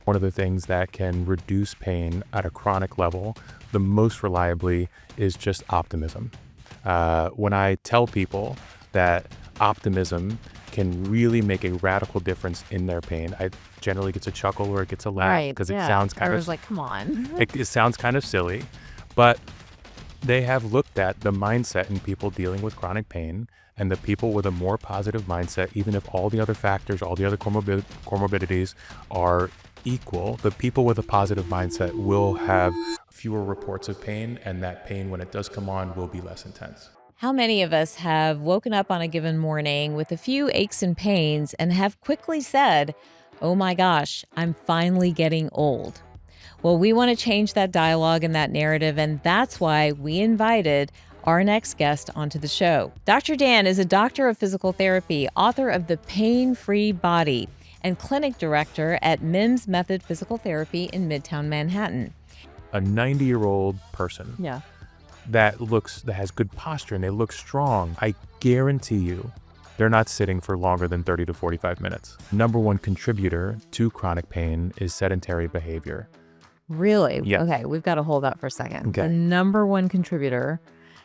One of the things that can reduce pain at a chronic level, the most reliably, is just optimism. When I tell people that optimism can really make a radical difference in their pain, I generally gets a chuckle or it gets a laugh because it sounds kind I of was like, come on. it sounds kind of silly, but they have looked at the mindset in people dealing with chronic pain, and the people with a more positive mindset, even if all the other factors, all the other comorbidities are equal, the people with a positive mindset will have fewer reports of pain, and that pain, when it does come on, will be less intense. How many of us have woken up on a given morning with a few aches and pains and have quickly said, oh my gosh, I'm finally getting old? Well, we want to change that dialogue and that narrative, and that's why we invited our next guest onto the show. Dr. Dan is a doctor of physical therapy, author of The Pain-Free Body, and clinic director at MIMS Method Physical Therapy in Midtown Manhattan. A 90-year-old person that has good posture and they look strong, I guarantee you they're not sitting for longer than 30 to 45 minutes. Number one contributor to chronic pain is sedentary behavior. Really? Yes. Okay, we've got to hold that for a second. Okay. The number one contributor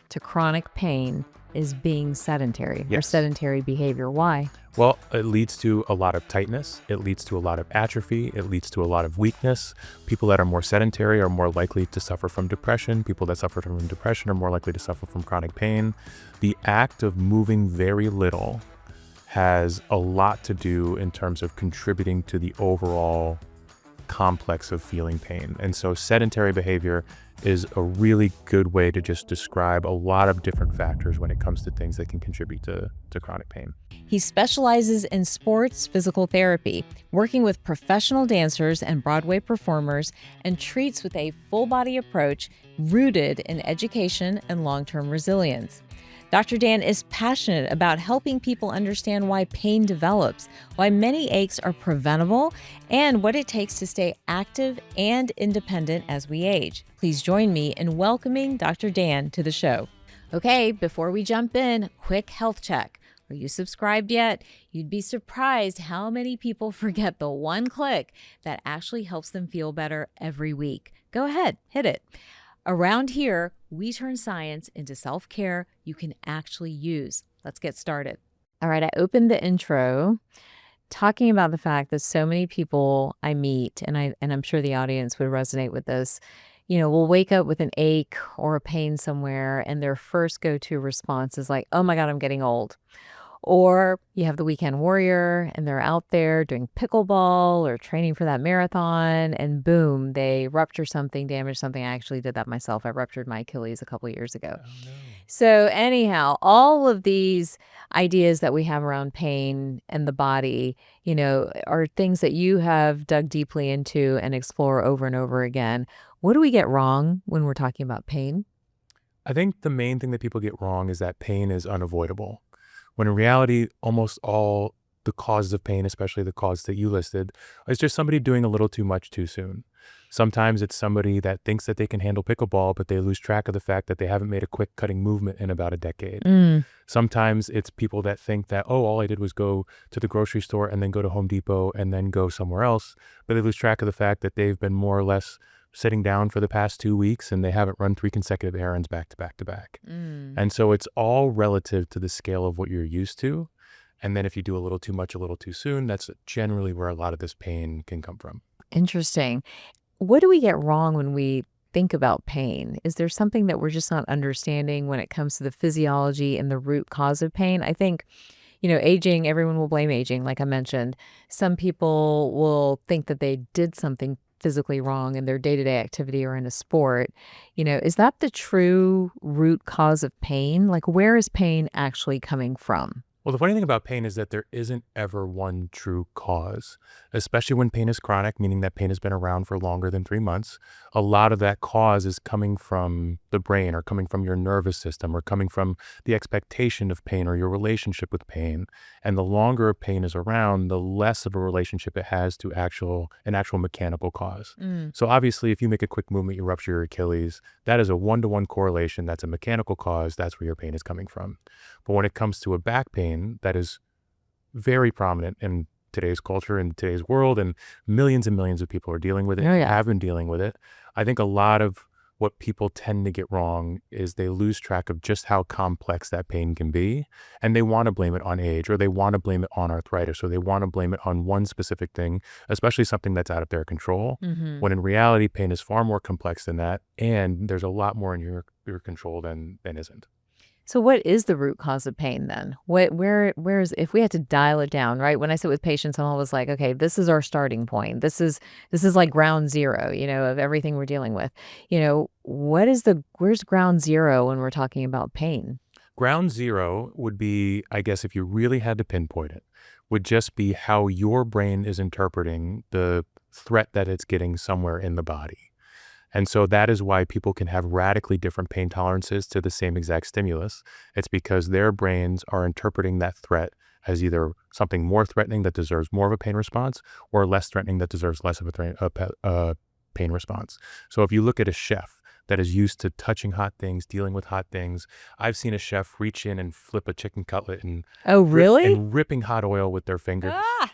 to chronic pain is being sedentary or sedentary behavior. Why? Well, it leads to a lot of tightness. It leads to a lot of atrophy. It leads to a lot of weakness. People that are more sedentary are more likely to suffer from depression. People that suffer from depression are more likely to suffer from chronic pain. The act of moving very little has a lot to do in terms of contributing to the overall complex of feeling pain. And so sedentary behavior is a really good way to just describe a lot of different factors when it comes to things that can contribute to chronic pain. He specializes in sports physical therapy, working with professional dancers and Broadway performers, and treats with a full body approach rooted in education and long-term resilience. Dr. Dan is passionate about helping people understand why pain develops, why many aches are preventable, and what it takes to stay active and independent as we age. Please join me in welcoming Dr. Dan to the show. Okay, before we jump in, quick health check. Are you subscribed yet? You'd be surprised how many people forget the one click that actually helps them feel better every week. Go ahead, hit it. Around here, we turn science into self-care you can actually use. Let's get started. All right, I opened the intro talking about the fact that so many people I meet, and I'm sure the audience would resonate with this, will wake up with an ache or a pain somewhere, and their first go-to response is like, oh my God, I'm getting old. Or you have the weekend warrior and they're out there doing pickleball or training for that marathon, and boom, they rupture something, damage something. I actually did that myself. I ruptured my Achilles a couple of years ago. Oh, no. So anyhow, all of these ideas that we have around pain and the body, are things that you have dug deeply into and explore over and over again. What do we get wrong when we're talking about pain? I think the main thing that people get wrong is that pain is unavoidable. When in reality, almost all the causes of pain, especially the cause that you listed, is just somebody doing a little too much too soon. Sometimes it's somebody that thinks that they can handle pickleball, but they lose track of the fact that they haven't made a quick cutting movement in about a decade. Sometimes it's people that think that, oh, all I did was go to the grocery store and then go to Home Depot and then go somewhere else, but they lose track of the fact that they've been more or less sitting down for the past 2 weeks and they haven't run 3 consecutive errands back to back to back. And so it's all relative to the scale of what you're used to. And then if you do a little too much, a little too soon, that's generally where a lot of this pain can come from. Interesting. What do we get wrong when we think about pain? Is there something that we're just not understanding when it comes to the physiology and the root cause of pain? I think, aging, everyone will blame aging, like I mentioned. Some people will think that they did something physically wrong in their day-to-day activity or in a sport. Is that the true root cause of pain? Like, where is pain actually coming from? Well, the funny thing about pain is that there isn't ever one true cause, especially when pain is chronic, meaning that pain has been around for longer than 3 months. A lot of that cause is coming from the brain or coming from your nervous system or coming from the expectation of pain or your relationship with pain. And the longer pain is around, the less of a relationship it has to an actual mechanical cause. So obviously, if you make a quick movement, you rupture your Achilles, that is a 1-to-1 correlation. That's a mechanical cause. That's where your pain is coming from. But when it comes to a back pain, that is very prominent in today's culture and today's world, and millions of people are dealing with it, Oh, yeah. have been dealing with it. I think a lot of what people tend to get wrong is they lose track of just how complex that pain can be, and they want to blame it on age, or they want to blame it on arthritis, or they want to blame it on one specific thing, especially something that's out of their control. Hmm. When in reality, pain is far more complex than that, and there's a lot more in your control than isn't. So what is the root cause of pain then? Where's if we had to dial it down, right? When I sit with patients, I'm always like, okay, this is our starting point. This is like ground zero, of everything we're dealing with. Where's ground zero when we're talking about pain? Ground zero would be, I guess, if you really had to pinpoint it, would just be how your brain is interpreting the threat that it's getting somewhere in the body. And so that is why people can have radically different pain tolerances to the same exact stimulus. It's because their brains are interpreting that threat as either something more threatening that deserves more of a pain response, or less threatening that deserves less of a pain response. So if you look at a chef that is used to touching hot things, dealing with hot things, I've seen a chef reach in and flip a chicken cutlet and Oh, really? ripping hot oil with their fingers. Ah.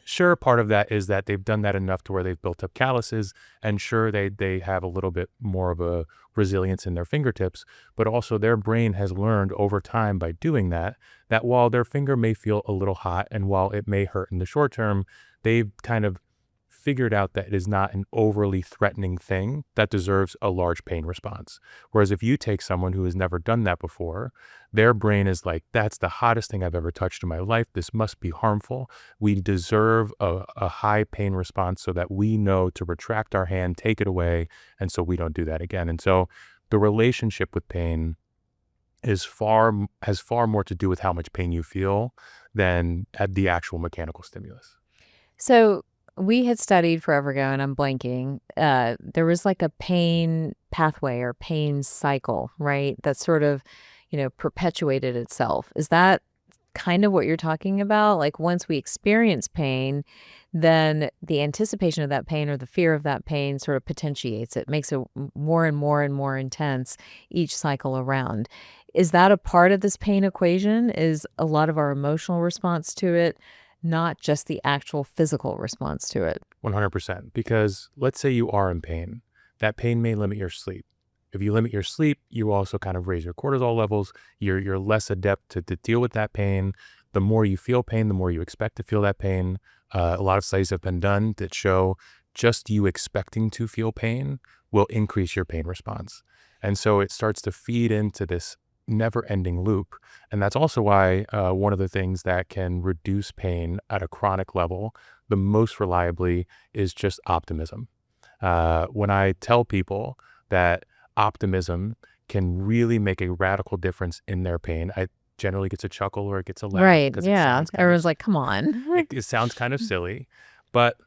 Sure, part of that is that they've done that enough to where they've built up calluses, and sure, they have a little bit more of a resilience in their fingertips, but also their brain has learned over time by doing that, that while their finger may feel a little hot and while it may hurt in the short term, they've kind of figured out that it is not an overly threatening thing that deserves a large pain response. Whereas if you take someone who has never done that before, their brain is like, that's the hottest thing I've ever touched in my life. This must be harmful. We deserve a high pain response so that we know to retract our hand, take it away, and so we don't do that again. And so the relationship with pain has far more to do with how much pain you feel than at the actual mechanical stimulus. So we had studied forever ago, and I'm blanking. There was like a pain pathway or pain cycle, right? That sort of, perpetuated itself. Is that kind of what you're talking about? Like once we experience pain, then the anticipation of that pain or the fear of that pain sort of potentiates it, makes it more and more and more intense each cycle around. Is that a part of this pain equation? Is a lot of our emotional response to it, not just the actual physical response to it? 100%. Because let's say you are in pain, that pain may limit your sleep. If you limit your sleep, you also kind of raise your cortisol levels. You're less adept to deal with that pain. The more you feel pain, the more you expect to feel that pain. A lot of studies have been done that show just you expecting to feel pain will increase your pain response. And so it starts to feed into this never-ending loop. And that's also why one of the things that can reduce pain at a chronic level the most reliably is just optimism. When I tell people that optimism can really make a radical difference in their pain, I generally gets a chuckle or it gets a laugh Right. because Yeah. Everyone's like, come on. it sounds kind of silly, but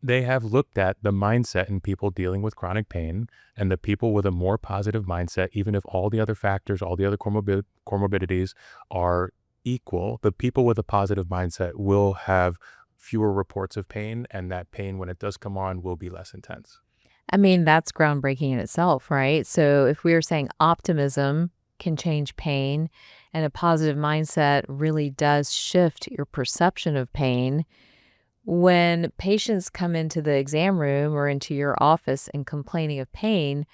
they have looked at the mindset in people dealing with chronic pain, and the people with a more positive mindset, even if all the other factors, all the other comorbidities are equal, the people with a positive mindset will have fewer reports of pain, and that pain, when it does come on, will be less intense. I mean, that's groundbreaking in itself, right? So if we are saying optimism can change pain and a positive mindset really does shift your perception of pain, when patients come into the exam room or into your office and complaining of pain,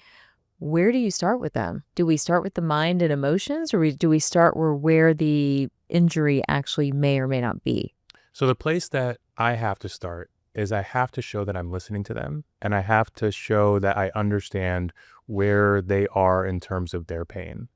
where do you start with them? Do we start with the mind and emotions, or do we start where the injury actually may or may not be? So the place that I have to start is I have to show that I'm listening to them, and I have to show that I understand where they are in terms of their pain.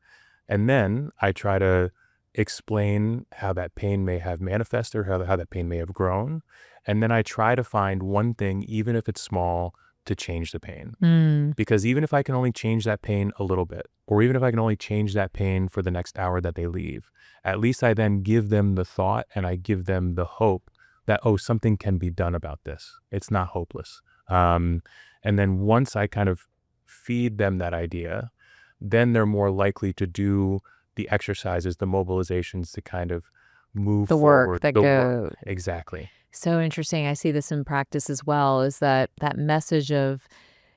And then I try to explain how that pain may have manifested or how that pain may have grown. And then I try to find one thing, even if it's small, to change the pain. Mm, Because even if I can only change that pain a little bit, or even if I can only change that pain for the next hour that they leave, at least I then give them the thought and I give them the hope that, oh, something can be done about this. It's not hopeless. And then once I kind of feed them that idea, then they're more likely to do the exercises, the mobilizations to kind of move the work forward. that The work. goes. Exactly. So interesting. I see this in practice as well, is that message of,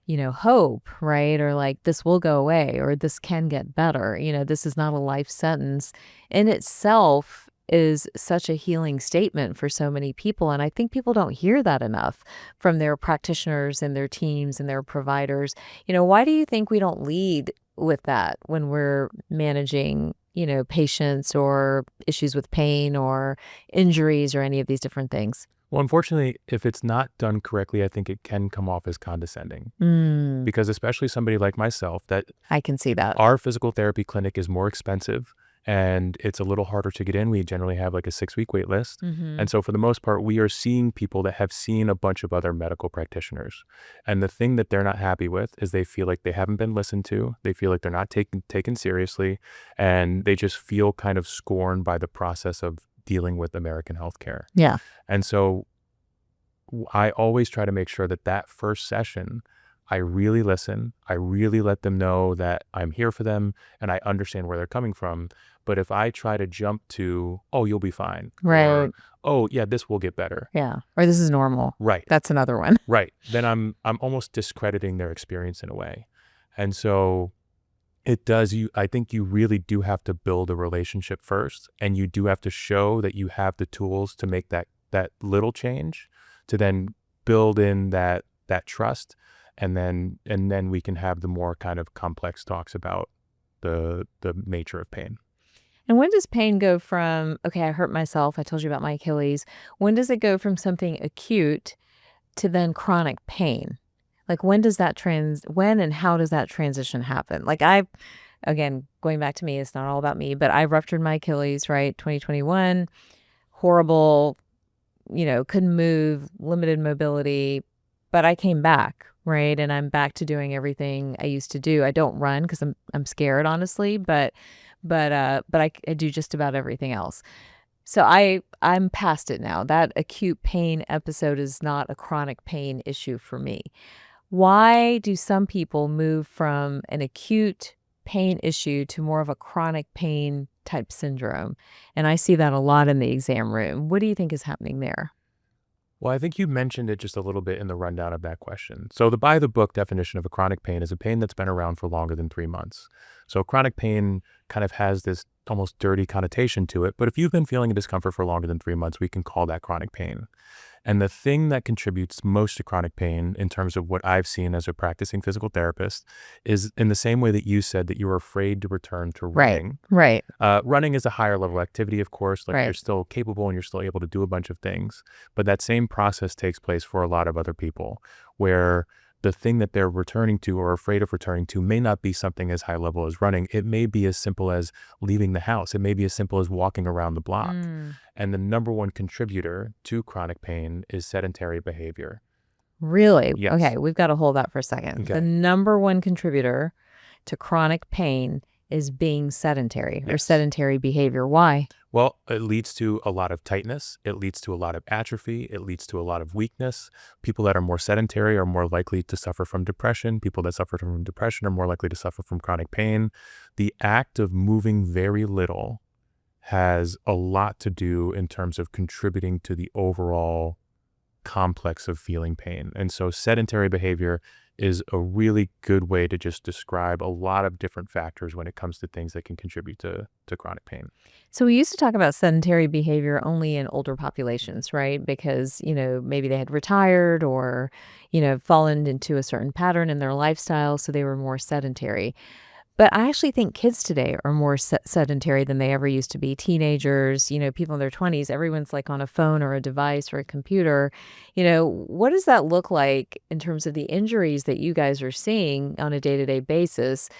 hope, right? Or like, this will go away, or this can get better. This is not a life sentence in itself. is such a healing statement for so many people. And I think people don't hear that enough from their practitioners and their teams and their providers. Why do you think we don't lead with that when we're managing, patients or issues with pain or injuries or any of these different things? Well, unfortunately, if it's not done correctly, I think it can come off as condescending Mm, because especially somebody like myself, that I can see that. our physical therapy clinic is more expensive and it's a little harder to get in. We generally have like a 6-week wait list. Hmm. And so for the most part, we are seeing people that have seen a bunch of other medical practitioners. And the thing that they're not happy with is they feel like they haven't been listened to. They feel like they're not taken seriously. And they just feel kind of scorned by the process of dealing with American healthcare. Yeah. And so I always try to make sure that that first session, I really listen. I really let them know that I'm here for them and I understand where they're coming from. But if I try to jump to, oh, you'll be fine, Right. or, oh, yeah, this will get better. Yeah. Or this is normal. Right. That's another one. Right. Then I'm almost discrediting their experience in a way. And so it does I think you really do have to build a relationship first, and you do have to show that you have the tools to make that little change to then build in that trust, and then we can have the more kind of complex talks about the nature of pain. And when does pain go from, okay, I hurt myself, I told you about my Achilles. When does it go from something acute to then chronic pain? Like when and how does that transition happen? Like again, going back to me, it's not all about me, but I ruptured my Achilles, right? 2021, horrible, couldn't move, limited mobility, but I came back, right? And I'm back to doing everything I used to do. I don't run because I'm scared, honestly, but I do just about everything else. So I'm past it now. That acute pain episode is not a chronic pain issue for me. Why do some people move from an acute pain issue to more of a chronic pain type syndrome? And I see that a lot in the exam room. What do you think is happening there? Well, I think you mentioned it just a little bit in the rundown of that question. So the by the book definition of a chronic pain is a pain that's been around for longer than 3 months. So chronic pain kind of has this almost dirty connotation to it. But if you've been feeling a discomfort for longer than 3 months, we can call that chronic pain. And the thing that contributes most to chronic pain in terms of what I've seen as a practicing physical therapist is in the same way that you said that you were afraid to return to Right. running. Right. Running is a higher level activity, of course, like you're Right. still capable and you're still able to do a bunch of things. But that same process takes place for a lot of other people where the thing that they're returning to or afraid of returning to may not be something as high level as running. It may be as simple as leaving the house. It may be as simple as walking around the block. Mm, And the number one contributor to chronic pain is sedentary behavior. really? Yes. Okay, we've got to hold that for a second. The Okay. number one contributor to chronic pain is being sedentary or Yes. sedentary behavior. Why? Well, it leads to a lot of tightness. It leads to a lot of atrophy. It leads to a lot of weakness. People that are more sedentary are more likely to suffer from depression. People that suffer from depression are more likely to suffer from chronic pain. The act of moving very little has a lot to do in terms of contributing to the overall complex of feeling pain. And so sedentary behavior is a really good way to just describe a lot of different factors when it comes to things that can contribute to chronic pain. So we used to talk about sedentary behavior only in older populations, right? Because, maybe they had retired or, fallen into a certain pattern in their lifestyle, so they were more sedentary. But I actually think kids today are more sedentary than they ever used to be. Teenagers, people in their 20s, everyone's like on a phone or a device or a computer. What does that look like in terms of the injuries that you guys are seeing on a day-to-day basis?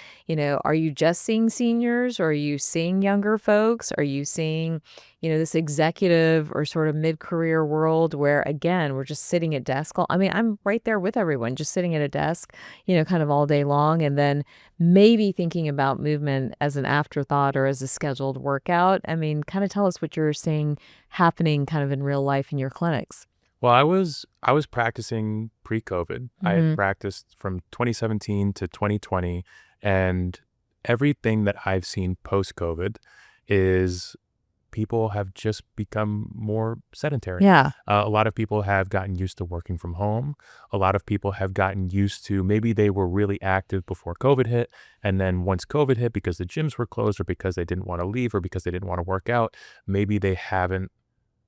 Are you just seeing seniors or are you seeing younger folks? Are you seeing, this executive or sort of mid-career world where, again, we're just sitting at desk? I mean, I'm right there with everyone, just sitting at a desk, kind of all day long. And then maybe thinking about movement as an afterthought or as a scheduled workout. I mean, kind of tell us what you're seeing happening kind of in real life in your clinics. Well, I was practicing pre-COVID. I had Hmm. practiced from 2017 to 2020, and everything that I've seen post-COVID is people have just become more sedentary. Yeah. A lot of people have gotten used to working from home. A lot of people have gotten used to, maybe they were really active before COVID hit. And then once COVID hit, because the gyms were closed or because they didn't want to leave or because they didn't want to work out, maybe they haven't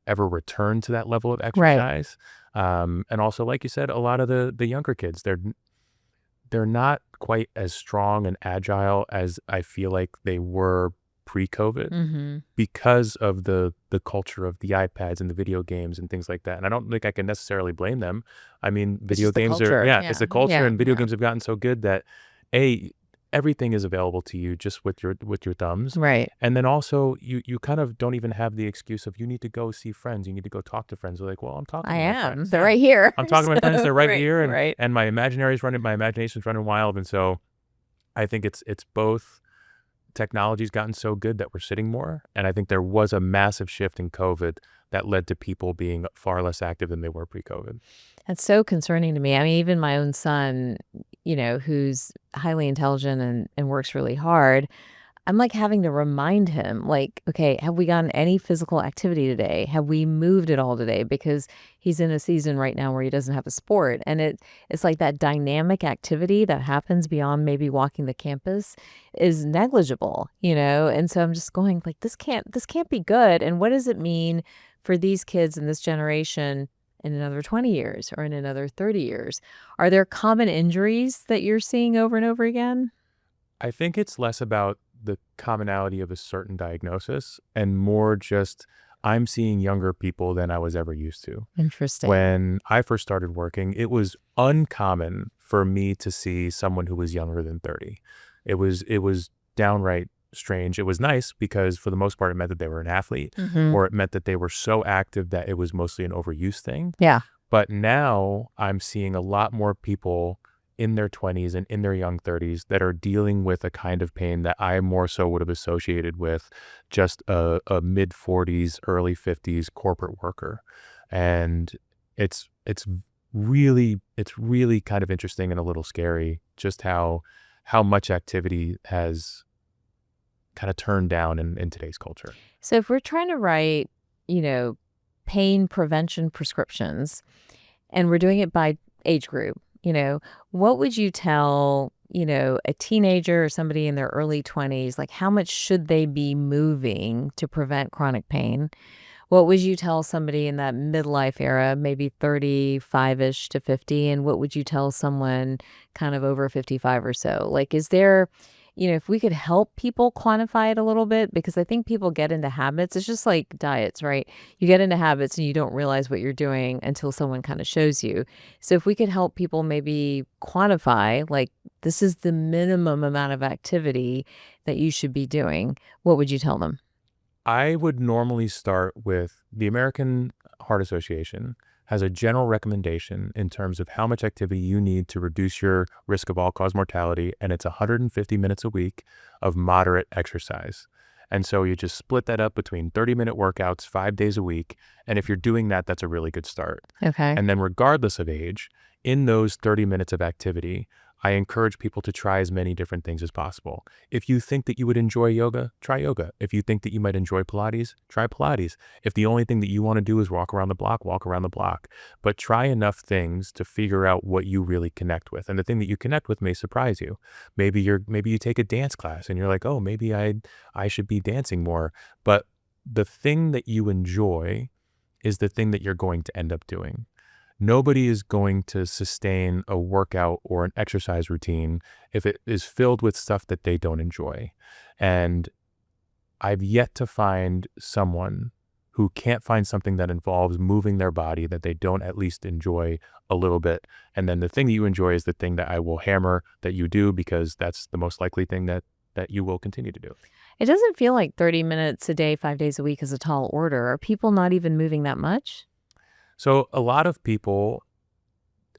ever returned to that level of Right. exercise. And also, like you said, a lot of the younger kids, they're not quite as strong and agile as I feel like they were pre-COVID Mm-hmm. because of the culture of the iPads and the video games and things like that. And I don't think I can necessarily blame them. I mean, It's video just the games are, culture. yeah, it's Yeah. the culture, Yeah. and video Yeah. games have gotten so good that a everything is available to you just with your thumbs. Right. And then also you kind of don't even have the excuse of you need to go see friends, you need to go talk to friends. They're like, well, I'm talking I to my am. friends. They're Yeah. right here. I'm talking to my friends, So, they're right right. here, Right. and my imagination's running wild. And so I think it's both. Technology's gotten so good that we're sitting more. And I think there was a massive shift in COVID that led to people being far less active than they were pre-COVID. That's so concerning to me. I mean, even my own son, who's highly intelligent and works really hard, I'm like having to remind him, like, okay, have we gotten any physical activity today? Have we moved at all today? Because he's in a season right now where he doesn't have a sport. And it's like that dynamic activity that happens beyond maybe walking the campus is negligible, And so I'm just going like, this can't be good. And what does it mean for these kids in this generation in another 20 years or in another 30 years? Are there common injuries that you're seeing over and over again? I think it's less about the commonality of a certain diagnosis and more just I'm seeing younger people than I was ever used to. Interesting. When I first started working, it was uncommon for me to see someone who was younger than 30. It was downright strange. It was nice because for the most part it meant that they were an athlete, Hmm. or it meant that they were so active that it was mostly an overuse thing. Yeah. But now I'm seeing a lot more people in their 20s and in their young 30s that are dealing with a kind of pain that I more so would have associated with just a mid 40s, early 50s corporate worker. And it's really kind of interesting and a little scary just how much activity has kind of turned down in today's culture. So if we're trying to write, you know, pain prevention prescriptions and we're doing it by age group, what would you tell, a teenager or somebody in their early 20s, like how much should they be moving to prevent chronic pain? What would you tell somebody in that midlife era, maybe 35-ish to 50? And what would you tell someone kind of over 55 or so? Like, is there, if we could help people quantify it a little bit, because I think people get into habits. It's just like diets, right? You get into habits and you don't realize what you're doing until someone kind of shows you. So if we could help people maybe quantify, like, this is the minimum amount of activity that you should be doing, what would you tell them? I would normally start with the American Heart Association has a general recommendation in terms of how much activity you need to reduce your risk of all-cause mortality, and it's 150 minutes a week of moderate exercise. And so you just split that up between 30-minute workouts 5 days a week, and if you're doing that, that's a really good start. Okay. And then regardless of age, in those 30 minutes of activity, I encourage people to try as many different things as possible. If you think that you would enjoy yoga, try yoga. If you think that you might enjoy Pilates, try Pilates. If the only thing that you want to do is walk around the block, walk around the block. But try enough things to figure out what you really connect with. And the thing that you connect with may surprise you. Maybe you take a dance class and you're like, oh, maybe I should be dancing more. But the thing that you enjoy is the thing that you're going to end up doing. Nobody is going to sustain a workout or an exercise routine if it is filled with stuff that they don't enjoy. And I've yet to find someone who can't find something that involves moving their body that they don't at least enjoy a little bit. And then the thing that you enjoy is the thing that I will hammer that you do, because that's the most likely thing that you will continue to do. It doesn't feel like 30 minutes a day, 5 days a week is a tall order. Are people not even moving that much? So a lot of people,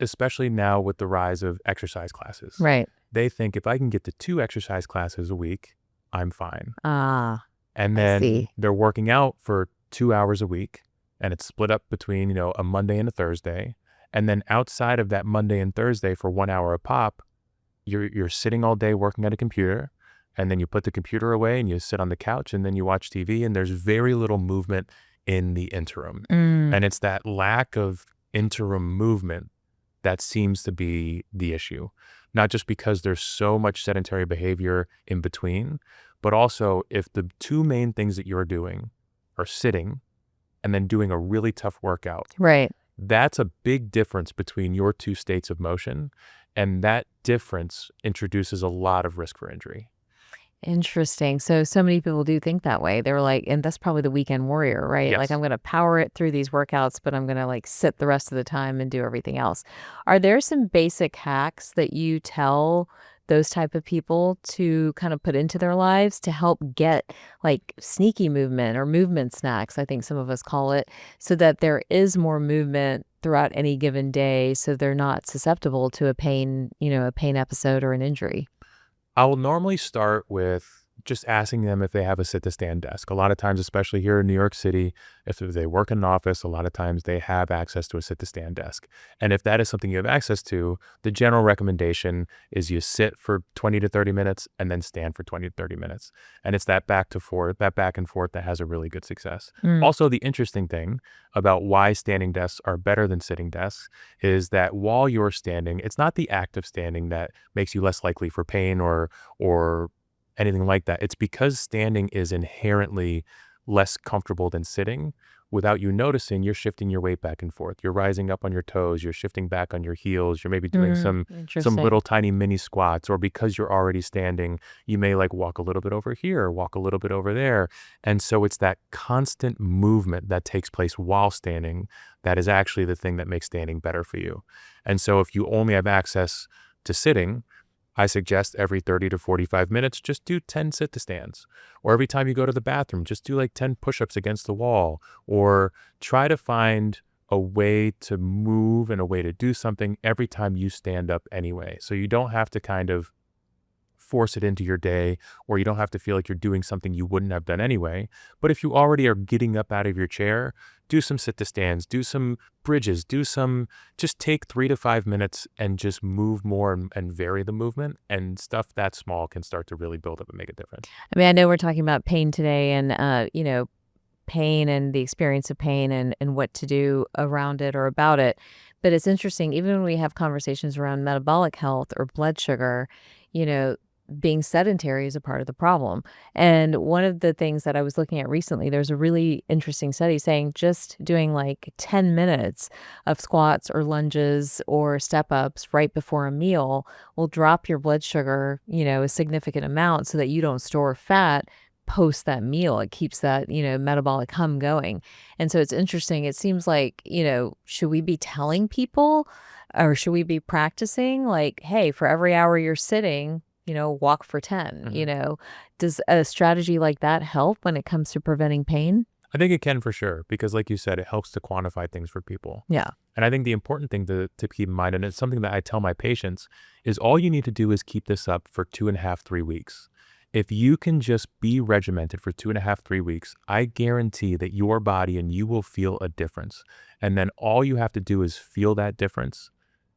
especially now with the rise of exercise classes, Right. they think if I can get to 2 exercise classes a week, I'm fine. Ah, And I then see. they're working out for 2 hours a week, and it's split up between, a Monday and a Thursday. And then outside of that Monday and Thursday for 1 hour a pop, you're sitting all day working at a computer. and then you put the computer away and you sit on the couch and then you watch TV, and there's very little movement in the interim. Mm, And it's that lack of interim movement that seems to be the issue. Not just because there's so much sedentary behavior in between, but also if the two main things that you're doing are sitting and then doing a really tough workout, right. that's a big difference between your two states of motion. And that difference introduces a lot of risk for injury. Interesting. So many people do think that way. They're like, and that's probably the weekend warrior, right? Like, I'm Yes. going to power it through these workouts, but I'm going to like sit the rest of the time and do everything else. Are there some basic hacks that you tell those type of people to kind of put into their lives to help get like sneaky movement or movement snacks, I think some of us call it, so that there is more movement throughout any given day so they're not susceptible to a pain, a pain episode or an injury? I will normally start with just asking them if they have a sit to stand desk. A lot of times, especially here in New York City, if they work in an office, a lot of times they have access to a sit to stand desk. And if that is something you have access to, the general recommendation is you sit for 20 to 30 minutes and then stand for 20 to 30 minutes. And it's that back and forth that has a really good success. Mm, Also, the interesting thing about why standing desks are better than sitting desks is that while you're standing, it's not the act of standing that makes you less likely for pain or anything like that. It's because standing is inherently less comfortable than sitting. Without you noticing, you're shifting your weight back and forth. You're rising up on your toes. You're shifting back on your heels. You're maybe doing some interesting. little tiny mini squats, or because you're already standing, you may like walk a little bit over here, walk a little bit over there. And so it's that constant movement that takes place while standing that is actually the thing that makes standing better for you. And so if you only have access to sitting, I suggest every 30 to 45 minutes, just do 10 sit to stands. Or every time you go to the bathroom, just do like 10 push-ups against the wall. Or try to find a way to move and a way to do something every time you stand up anyway. So you don't have to kind of force it into your day, or you don't have to feel like you're doing something you wouldn't have done anyway. But if you already are getting up out of your chair, do some sit to stands, do some bridges, just take 3 to 5 minutes and just move more and vary the movement, and stuff that small can start to really build up and make a difference. I mean, I know we're talking about pain today and, pain and the experience of pain and what to do around it or about it. But it's interesting, even when we have conversations around metabolic health or blood sugar, you know, being sedentary is a part of the problem. And one of the things that I was looking at recently, there's a really interesting study saying just doing like 10 minutes of squats or lunges or step ups right before a meal will drop your blood sugar, a significant amount so that you don't store fat post that meal. It keeps that, metabolic hum going. And so it's interesting. It seems like, should we be telling people or should we be practicing like, hey, for every hour you're sitting, walk for 10, Mhm. Does a strategy like that help when it comes to preventing pain? I think it can for sure, because like you said, it helps to quantify things for people. Yeah. And I think the important thing to keep in mind, and it's something that I tell my patients, is all you need to do is keep this up for 2.5, 3 weeks. If you can just be regimented for 2.5, 3 weeks, I guarantee that your body and you will feel a difference. And then all you have to do is feel that difference.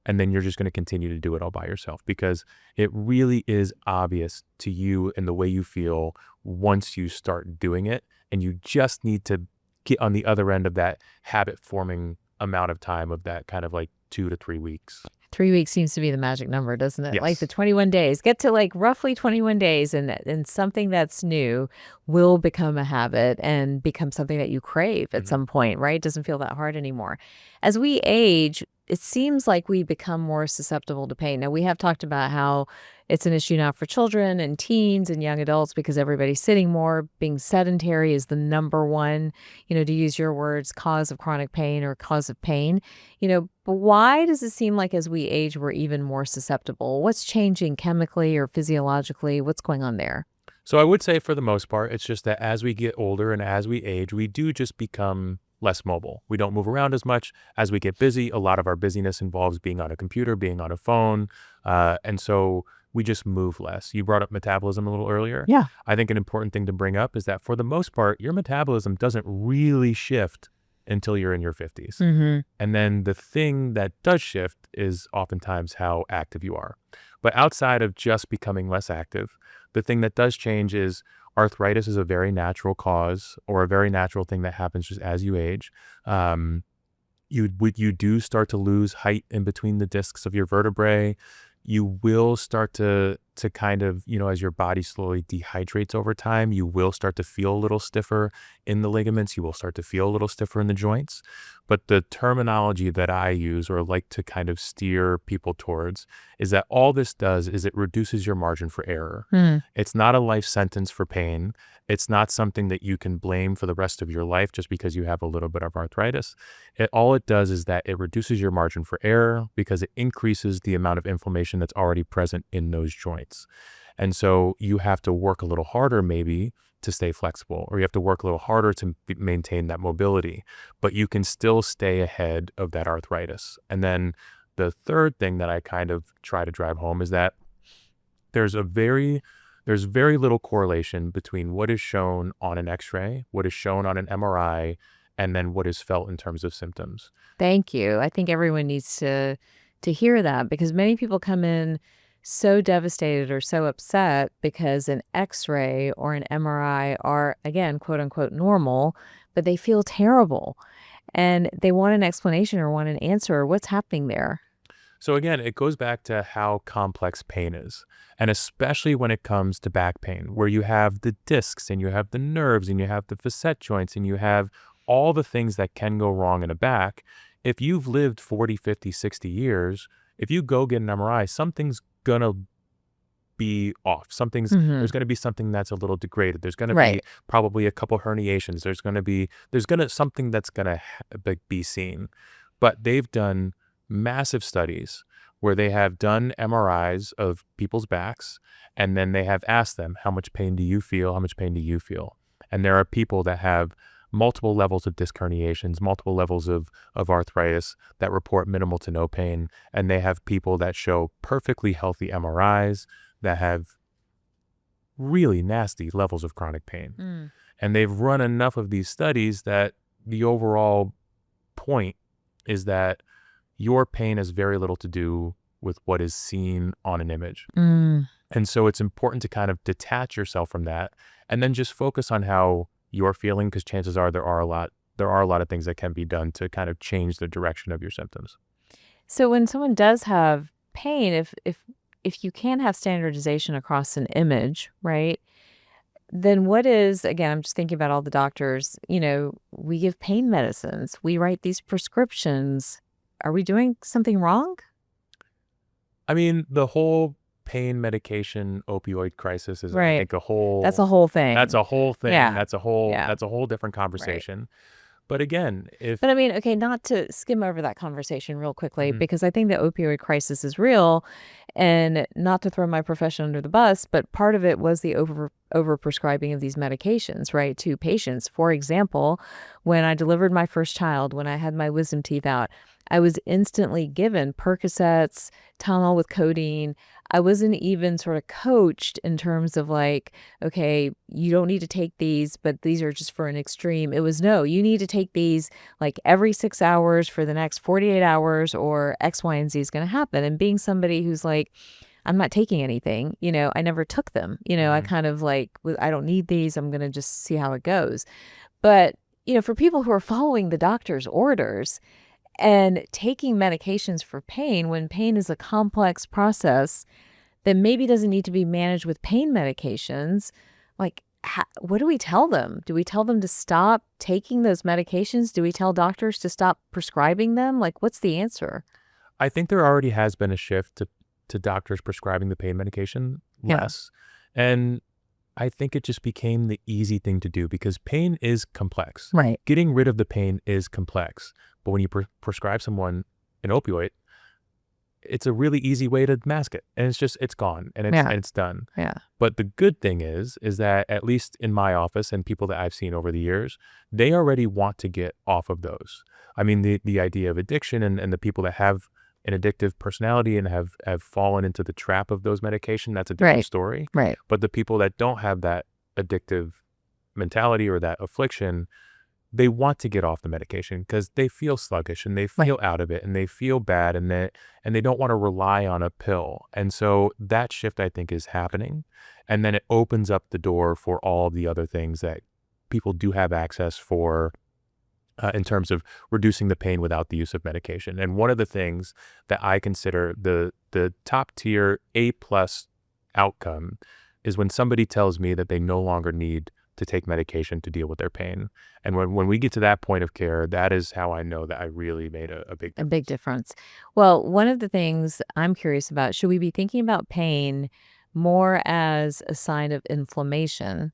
And then you're just going to continue to do it all by yourself, because it really is obvious to you in the way you feel once you start doing it. And you just need to get on the other end of that habit forming amount of time of that kind of like 2 to 3 weeks. 3 weeks seems to be the magic number, doesn't it? Like the Yes. 21 days. Get to like roughly 21 days and something that's new will become a habit and become something that you crave at Mhm. some point, right? It doesn't feel that hard anymore. As we age, it seems like we become more susceptible to pain. Now, we have talked about how it's an issue now for children and teens and young adults because everybody's sitting more. Being sedentary is the number one, to use your words, cause of chronic pain or cause of pain. But why does it seem like as we age, we're even more susceptible? What's changing chemically or physiologically? What's going on there? So I would say for the most part, it's just that as we get older and as we age, we do just become less mobile. We don't move around as much. As we get busy, a lot of our busyness involves being on a computer, being on a phone. And so we just move less. You brought up metabolism a little earlier. Yeah. I think an important thing to bring up is that for the most part, your metabolism doesn't really shift until you're in your 50s. Mm-hmm. And then the thing that does shift is oftentimes how active you are. But outside of just becoming less active, the thing that does change is arthritis is a very natural cause or a very natural thing that happens just as you age. You do start to lose height in between the discs of your vertebrae. You will start to kind of, as your body slowly dehydrates over time, you will start to feel a little stiffer in the ligaments. You will start to feel a little stiffer in the joints. But the terminology that I use or like to kind of steer people towards is that all this does is it reduces your margin for error. Mm. It's not a life sentence for pain. It's not something that you can blame for the rest of your life just because you have a little bit of arthritis. All it does is that it reduces your margin for error because it increases the amount of inflammation that's already present in those joints. And so you have to work a little harder maybe to stay flexible, or you have to work a little harder to maintain that mobility, but you can still stay ahead of that arthritis. And then the third thing that I kind of try to drive home is that there's very little correlation between what is shown on an X-ray, what is shown on an MRI, and then what is felt in terms of symptoms. Thank you. I think everyone needs to hear that, because many people come in so devastated or so upset because an X-ray or an MRI are, again, quote unquote, normal, but they feel terrible and they want an explanation or want an answer or what's happening there. So again, it goes back to how complex pain is. And especially when it comes to back pain, where you have the discs and you have the nerves and you have the facet joints and you have all the things that can go wrong in a back. If you've lived 40, 50, 60 years, if you go get an MRI, something's going to be off. There's going to be something that's a little degraded. There's going to be Right. probably a couple herniations. There's going to something that's going to be seen. But they've done massive studies where they have done MRIs of people's backs, and then they have asked them, how much pain do you feel? How much pain do you feel? And there are people that have multiple levels of disc herniations, multiple levels of arthritis that report minimal to no pain. And they have people that show perfectly healthy MRIs that have really nasty levels of chronic pain. Mm. And they've run enough of these studies that the overall point is that your pain has very little to do with what is seen on an image. Mm. And so it's important to kind of detach yourself from that and then just focus on how you're feeling, because chances are there are a lot of things that can be done to kind of change the direction of your symptoms. So when someone does have pain, if you can have standardization across an image, right? Then what is, again, I'm just thinking about all the doctors, we give pain medicines, we write these prescriptions. Are we doing something wrong? I mean, the whole pain medication opioid crisis is, I Right. think, a whole That's a whole thing. That's a whole thing. Yeah. That's a whole different conversation. But again, But I mean, okay, not to skim over that conversation real quickly, Mhm. because I think the opioid crisis is real, and not to throw my profession under the bus, but part of it was the over prescribing of these medications, right, to patients. For example, when I delivered my first child, when I had my wisdom teeth out, I was instantly given Percocets, Tylenol with codeine. I wasn't even sort of coached in terms of like, okay, you don't need to take these, but these are just for an extreme. It was, no, you need to take these like every 6 hours for the next 48 hours or X, Y, and Z is going to happen. And being somebody who's like, I'm not taking anything, I never took them, I kind of like, I don't need these. I'm going to just see how it goes. But, for people who are following the doctor's orders and taking medications for pain, when pain is a complex process that maybe doesn't need to be managed with pain medications, like, what do we tell them? Do we tell them to stop taking those medications? Do we tell doctors to stop prescribing them? Like, what's the answer? I think there already has been a shift to doctors prescribing the pain medication less. Yeah. And I think it just became the easy thing to do because pain is complex. Right. Getting rid of the pain is complex. But when you prescribe someone an opioid, it's a really easy way to mask it. And it's gone and it's done. Yeah. But the good thing is that at least in my office and people that I've seen over the years, they already want to get off of those. I mean, the idea of addiction and the people that have an addictive personality and have fallen into the trap of those medication, that's a different story. Right. But the people that don't have that addictive mentality or that affliction, they want to get off the medication because they feel sluggish and they Right. feel out of it and they feel bad and they don't want to rely on a pill. And so that shift I think is happening. And then it opens up the door for all the other things that people do have access for in terms of reducing the pain without the use of medication. And one of the things that I consider the top tier A+ outcome is when somebody tells me that they no longer need to take medication to deal with their pain. And when we get to that point of care, that is how I know that I really made a big A big difference. difference. Well, one of the things I'm curious about, should we be thinking about pain more as a sign of inflammation?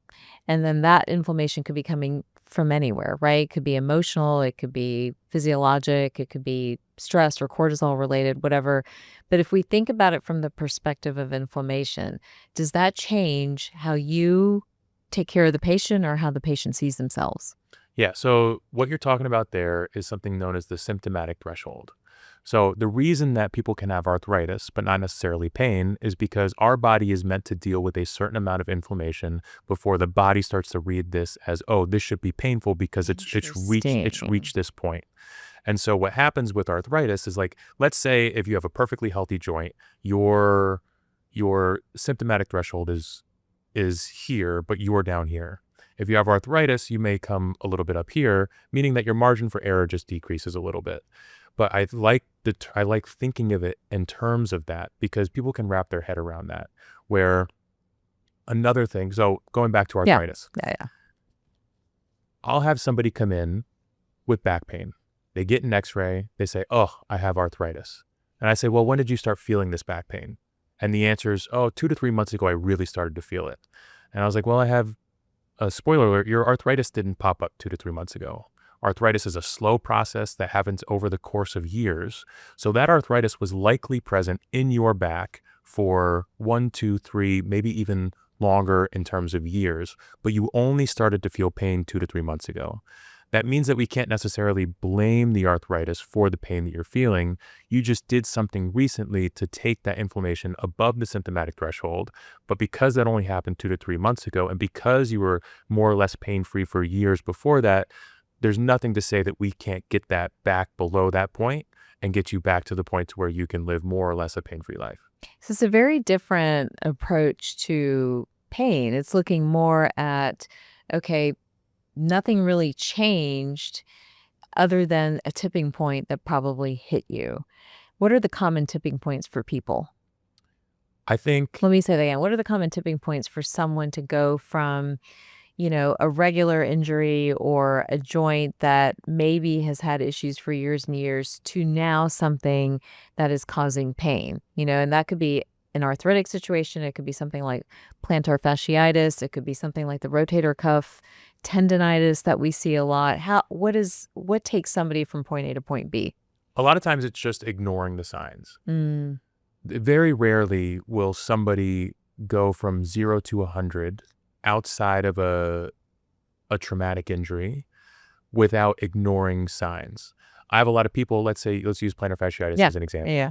And then that inflammation could be coming from anywhere, right? It could be emotional, it could be physiologic, it could be stress or cortisol related, whatever. But if we think about it from the perspective of inflammation, does that change how you take care of the patient or how the patient sees themselves? Yeah, so what you're talking about there is something known as the symptomatic threshold. So the reason that people can have arthritis, but not necessarily pain, is because our body is meant to deal with a certain amount of inflammation before the body starts to read this as, oh, this should be painful because it's Interesting. reached this point. And so what happens with arthritis is like, let's say if you have a perfectly healthy joint, your symptomatic threshold is here, but you're down here. If you have arthritis, you may come a little bit up here, meaning that your margin for error just decreases a little bit. But I like thinking of it in terms of that because people can wrap their head around that. Where another thing, so going back to Yeah. arthritis, Yeah. Yeah. I'll have somebody come in with back pain. They get an X-ray. They say, "Oh, I have arthritis," and I say, "Well, when did you start feeling this back pain?" And the answer is, "Oh, 2 to 3 months ago, I really started to feel it." And I was like, "Well, I have a spoiler alert, your arthritis didn't pop up 2 to 3 months ago. Arthritis is a slow process that happens over the course of years. So that arthritis was likely present in your back for 1, 2, 3, maybe even longer in terms of years, but you only started to feel pain 2 to 3 months ago. That means that we can't necessarily blame the arthritis for the pain that you're feeling. You just did something recently to take that inflammation above the symptomatic threshold. But because that only happened 2 to 3 months ago, and because you were more or less pain-free for years before that, there's nothing to say that we can't get that back below that point and get you back to the point to where you can live more or less a pain-free life." So it's a very different approach to pain. It's looking more at, okay, nothing really changed other than a tipping point that probably hit you. What are the common tipping points for people? I think Let me say that again. What are the common tipping points for someone to go from, a regular injury or a joint that maybe has had issues for years and years to now something that is causing pain, and that could be an arthritic situation. It could be something like plantar fasciitis. It could be something like the rotator cuff tendonitis that we see a lot. What takes somebody from point A to point B? a lot of times it's just ignoring the signs. Mm, Very rarely will somebody go from 0 to 100 outside of a traumatic injury without ignoring signs. I have a lot of people, let's use plantar fasciitis yeah. as an example, Yeah.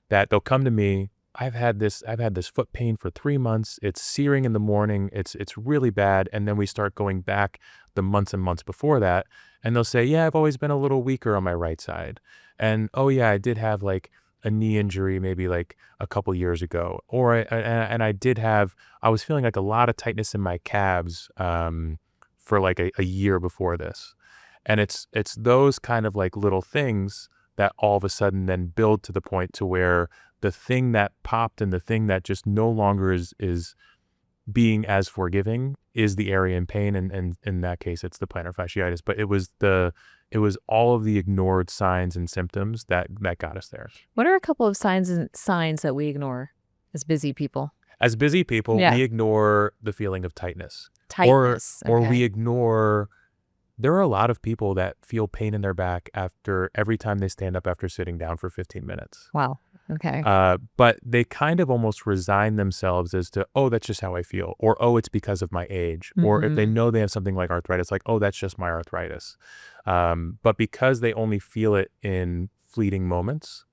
that they'll come to me, I've had this foot pain for 3 months. It's searing in the morning. It's really bad. And then we start going back the months and months before that, and they'll say, "Yeah, I've always been a little weaker on my right side." And, "Oh yeah, I did have like a knee injury maybe like a couple years ago." Or and I was feeling like a lot of tightness in my calves for like a year before this. And it's those kind of like little things that all of a sudden then build to the point to where the thing that popped and the thing that just no longer is being as forgiving is the area in pain. And in that case, it's the plantar fasciitis. But it was all of the ignored signs and symptoms that got us there. What are a couple of signs that we ignore as busy people? As busy people, Yeah. we ignore the feeling of tightness, Tightness. or we Okay. ignore. There are a lot of people that feel pain in their back after every time they stand up after sitting down for 15 minutes. Wow. Okay. But they kind of almost resign themselves as to, oh, that's just how I feel, or oh, it's because of my age, or if they Mhm. know they have something like arthritis, like, oh, that's just my arthritis. But because they only feel it in fleeting moments,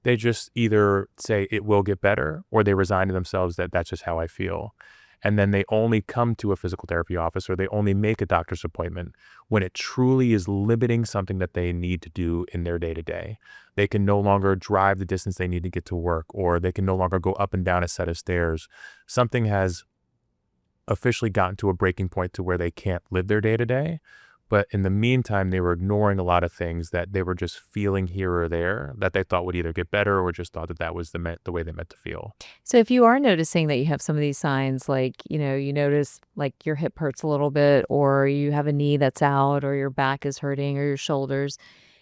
they just either say it will get better, or they resign to themselves that that's just how I feel. And then they only come to a physical therapy office or they only make a doctor's appointment when it truly is limiting something that they need to do in their day to day. They can no longer drive the distance they need to get to work, or they can no longer go up and down a set of stairs. Something has officially gotten to a breaking point to where they can't live their day to day. But in the meantime, they were ignoring a lot of things that they were just feeling here or there that they thought would either get better or just thought that that was the way they meant to feel. So if you are noticing that you have some of these signs, like, you notice like your hip hurts a little bit, or you have a knee that's out, or your back is hurting, or your shoulders,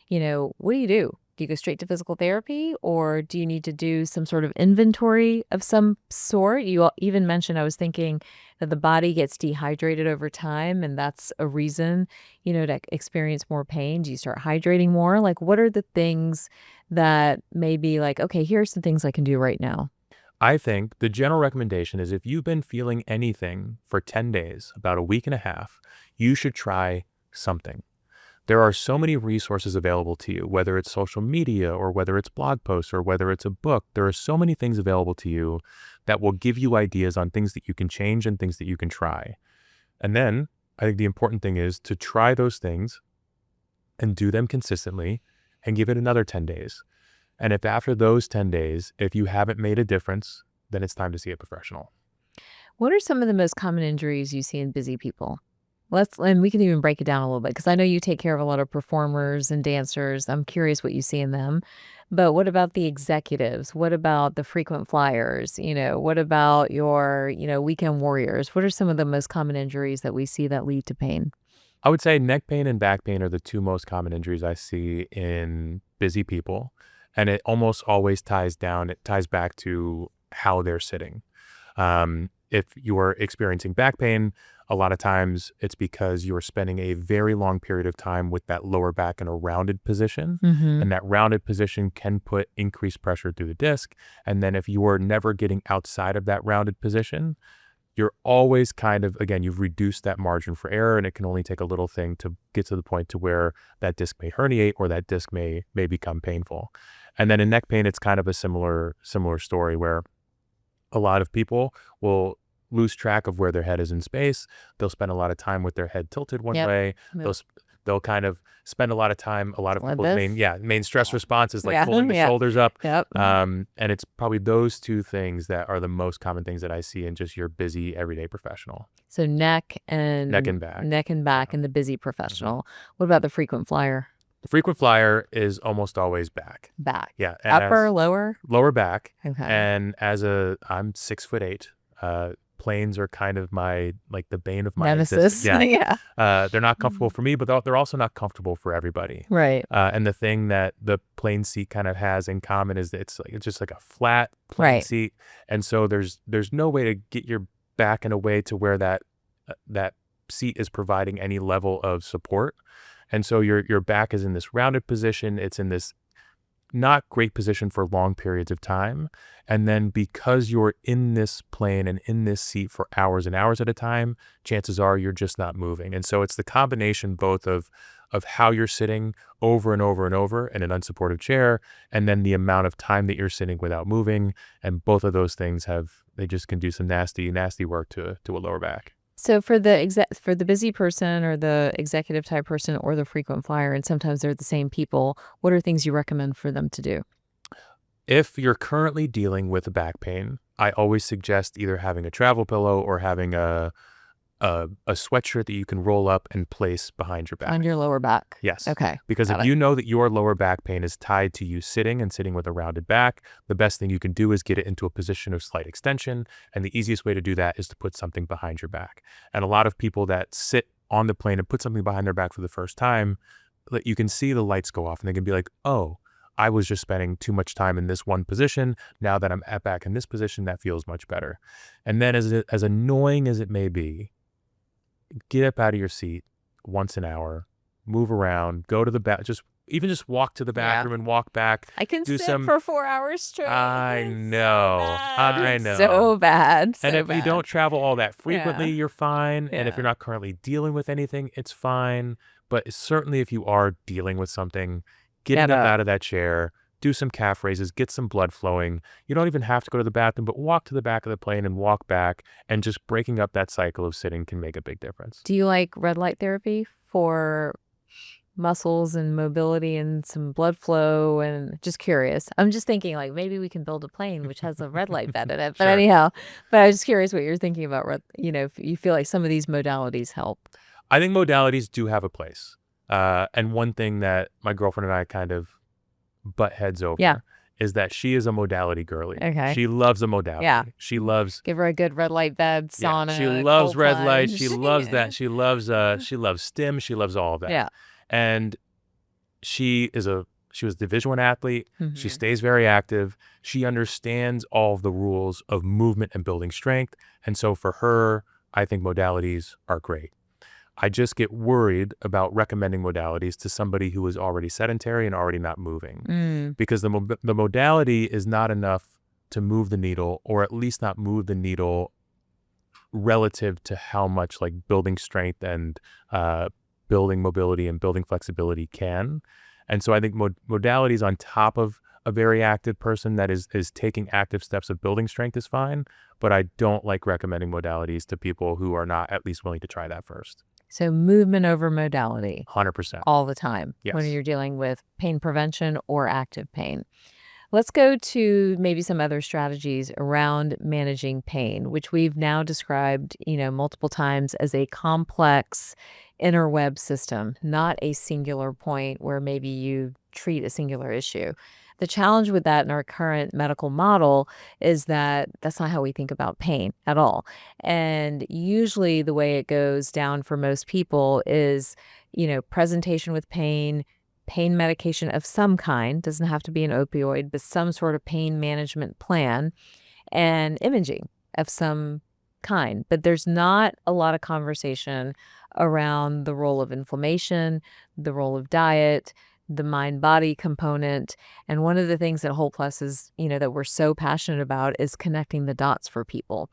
what do you do? Do you go straight to physical therapy, or do you need to do some sort of inventory of some sort? Even mentioned, I was thinking that the body gets dehydrated over time, and that's a reason, to experience more pain. Do you start hydrating more? Like, what are the things that may be like, okay, here are some things I can do right now? I think the general recommendation is if you've been feeling anything for 10 days, about a week and a half, you should try something. There are so many resources available to you, whether it's social media or whether it's blog posts or whether it's a book. There are so many things available to you that will give you ideas on things that you can change and things that you can try. And then I think the important thing is to try those things and do them consistently and give it another 10 days. And if after those 10 days, if you haven't made a difference, then it's time to see a professional. What are some of the most common injuries you see in busy people? And we can even break it down a little bit, because I know you take care of a lot of performers and dancers. I'm curious what you see in them. But what about the executives? What about the frequent flyers? What about your, weekend warriors? What are some of the most common injuries that we see that lead to pain? I would say neck pain and back pain are the two most common injuries I see in busy people. And it almost always ties back to how they're sitting. If you are experiencing back pain, a lot of times it's because you are spending a very long period of time with that lower back in a rounded position. Mm-hmm. And that rounded position can put increased pressure through the disc. And then if you are never getting outside of that rounded position, you're always again, you've reduced that margin for error, and it can only take a little thing to get to the point to where that disc may herniate or that disc may become painful. And then in neck pain, it's kind of a similar story where a lot of people will lose track of where their head is in space. They'll spend a lot of time with their head tilted one Yep. way. Move. They'll kind of spend a lot of time. A lot of Like people's this? main stress response is like Yeah. pulling the Yeah. shoulders up. Yep. And it's probably those two things that are the most common things that I see in just your busy everyday professional. So neck and back. neck and back, and the busy professional. What about the frequent flyer? The frequent flyer is almost always back. Back. Yeah. And Upper, lower? lower back. Okay. And I'm 6'8". Planes are kind of the bane of my Nemesis. existence. Yeah. They're not comfortable for me, but they're also not comfortable for everybody. Right. And the thing that the plane seat kind of has in common is that it's just like a flat plane Right. seat, and so there's no way to get your back in a way to where that seat is providing any level of support, and so your back is in this rounded position. It's in this not great position for long periods of time. And then because you're in this plane and in this seat for hours and hours at a time, chances are you're just not moving. And so it's the combination both of how you're sitting over and over and over in an unsupportive chair, and then the amount of time that you're sitting without moving. And both of those things they just can do some nasty, nasty work to a lower back. So for the busy person, or the executive type person, or the frequent flyer, and sometimes they're the same people, what are things you recommend for them to do? If you're currently dealing with back pain, I always suggest either having a travel pillow or having a sweatshirt that you can roll up and place behind your back. On your lower back? Yes. Okay. Because Got if it. you know that your lower back pain is tied to you sitting with a rounded back, the best thing you can do is get it into a position of slight extension. And the easiest way to do that is to put something behind your back. And a lot of people that sit on the plane and put something behind their back for the first time, you can see the lights go off and they can be like, oh, I was just spending too much time in this one position. Now that I'm back in this position, that feels much better. And then as annoying as it may be, get up out of your seat once an hour, move around, go to the back, just walk to the bathroom and walk back. I can do sit some- for 4 hours straight. I It's know. So bad. I It's know. So bad. And so if you bad. don't travel all that frequently, Yeah. you're fine. And if Yeah. you're not currently dealing with anything, it's fine. But certainly if you are dealing with something, getting Get up up. out of that chair, do some calf raises, get some blood flowing. You don't even have to go to the bathroom, but walk to the back of the plane and walk back. And just breaking up that cycle of sitting can make a big difference. Do you like red light therapy for muscles and mobility and some blood flow? And just curious. I'm just thinking like maybe we can build a plane which has a red light bed in it. But Sure. anyhow, but I was just curious what you're thinking about, if you feel like some of these modalities help. I think modalities do have a place. And one thing that my girlfriend and I kind of butt heads over Yeah. is that she is a modality girly. Okay. She loves a modality. Yeah. She loves Give her a good red light bed, sauna. she loves cold red light. plunge. She loves that. She loves STEM. She loves all of that. Yeah. And she was a Division I athlete. She Mhm. stays very active. She understands all of the rules of movement and building strength. And so for her, I think modalities are great. I just get worried about recommending modalities to somebody who is already sedentary and already not moving, because the modality is not enough to move the needle, or at least not move the needle relative to how much like building strength and building mobility and building flexibility can. And so I think modalities on top of a very active person that is taking active steps of building strength is fine, but I don't like recommending modalities to people who are not at least willing to try that first. So movement over modality 100%. all the time when Yes. you're dealing with pain prevention or active pain. Let's go to maybe some other strategies around managing pain, which we've now described, multiple times as a complex interweb system, not a singular point where maybe you treat a singular issue. The challenge with that in our current medical model is that that's not how we think about pain at all. And usually the way it goes down for most people is, presentation with pain medication of some kind, doesn't have to be an opioid, but some sort of pain management plan, and imaging of some kind. But there's not a lot of conversation around the role of inflammation, the role of diet, the mind-body component. And one of the things that Whole Plus is, that we're so passionate about is connecting the dots for people.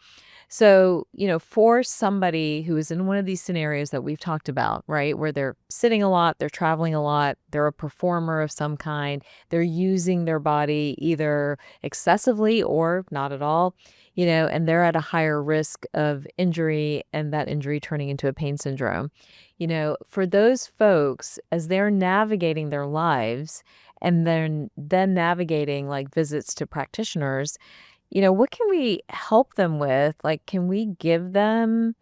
So, for somebody who is in one of these scenarios that we've talked about, right, where they're sitting a lot, they're traveling a lot, they're a performer of some kind, they're using their body either excessively or not at all, and they're at a higher risk of injury and that injury turning into a pain syndrome. For those folks, as they're navigating their lives and then navigating like visits to practitioners, what can we help them with? Like, can we give them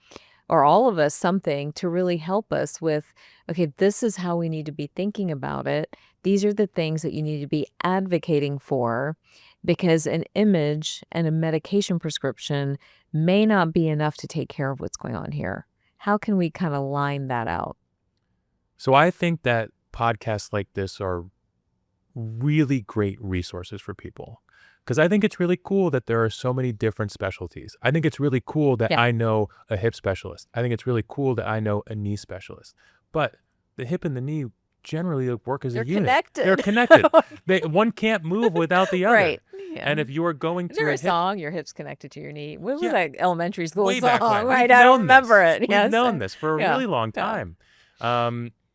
or all of us something to really help us with, okay, this is how we need to be thinking about it. These are the things that you need to be advocating for, because an image and a medication prescription may not be enough to take care of what's going on here. How can we kind of line that out? So I think that podcasts like this are really great resources for people, because I think it's really cool that there are so many different specialties. I think it's really cool that Yeah. I know a hip specialist. I think it's really cool that I know a knee specialist. But the hip and the knee generally work as They're a unit. connected. They're connected. One can't move without the other. Right. Yeah. And if you are going Is to there a a hip, song, Your Hip's Connected to Your Knee? What was Yeah. that elementary school way song? back when. Right, We've I don't known remember this. it. We've Yes. known this for a Yeah. really long Yeah. time.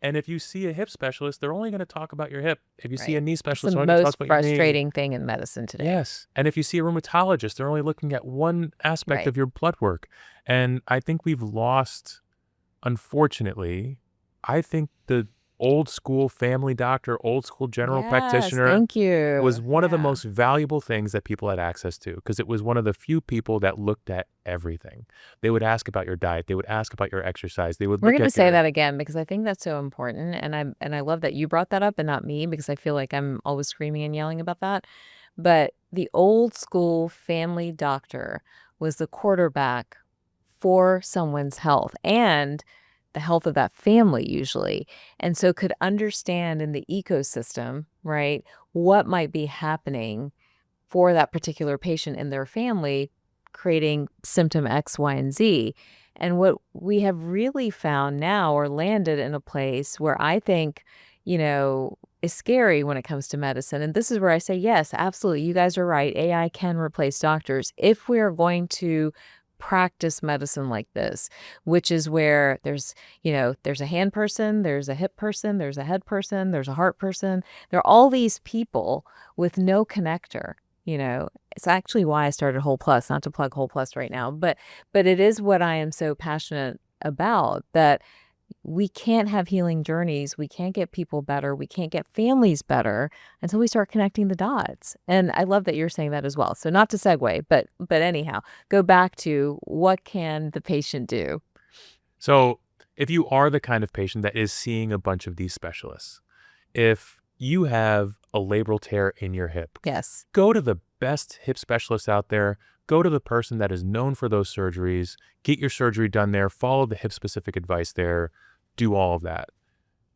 And if you see a hip specialist, they're only going to talk about your hip. If you see a Right. knee It's specialist, the they're only going to most talk about your knee. frustrating thing in medicine today. Yes. And if you see a rheumatologist, they're only looking at one aspect Right. of your blood work. And I think we've lost, unfortunately, I think the old school family doctor, old school general Yes, practitioner thank you. was one of the Yeah. most valuable things that people had access to, because it was one of the few people that looked at everything. They would ask about your diet. They would ask about your exercise. They would We're look going to at say your, that again because I think that's so important, and I love that you brought that up and not me, because I feel like I'm always screaming and yelling about that. But the old school family doctor was the quarterback for someone's health and the health of that family usually, and so could understand in the ecosystem, right, what might be happening for that particular patient and their family, creating symptom X, Y, and Z. And what we have really found now, or landed in a place where I think, is scary when it comes to medicine. And this is where I say, yes, absolutely. You guys are right. AI can replace doctors if we are going to practice medicine like this, which is where there's a hand person, there's a hip person, there's a head person, there's a heart person. There are all these people with no connector. It's actually why I started Whole Plus, not to plug Whole Plus right now, but it is what I am so passionate about, that we can't have healing journeys. We can't get people better. We can't get families better until we start connecting the dots. And I love that you're saying that as well. So not to segue, but anyhow, go back to what can the patient do? So if you are the kind of patient that is seeing a bunch of these specialists, if you have a labral tear in your hip, Yes. go to the best hip specialist out there. Go to the person that is known for those surgeries. Get your surgery done there. Follow the hip-specific advice there. Do all of that.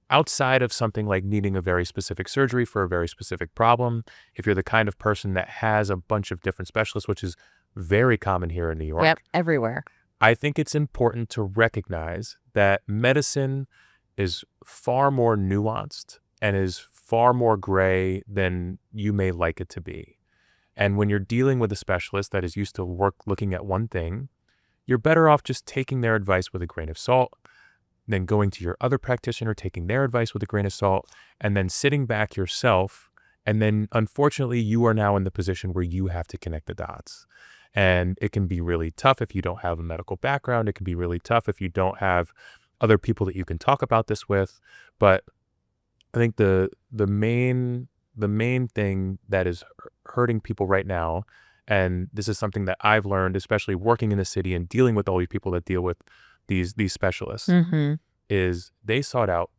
Outside of something like needing a very specific surgery for a very specific problem, if you're the kind of person that has a bunch of different specialists, which is very common here in New York, Yep, everywhere. I think it's important to recognize that medicine is far more nuanced and is far more gray than you may like it to be. And when you're dealing with a specialist that is used to looking at one thing, you're better off just taking their advice with a grain of salt, then going to your other practitioner, taking their advice with a grain of salt, and then sitting back yourself. And then unfortunately, you are now in the position where you have to connect the dots. And it can be really tough if you don't have a medical background. It can be really tough if you don't have other people that you can talk about this with. But I think the main thing that is hurting people right now, and this is something that I've learned, especially working in the city and dealing with all these people that deal with these specialists, Mm-hmm. is they sought out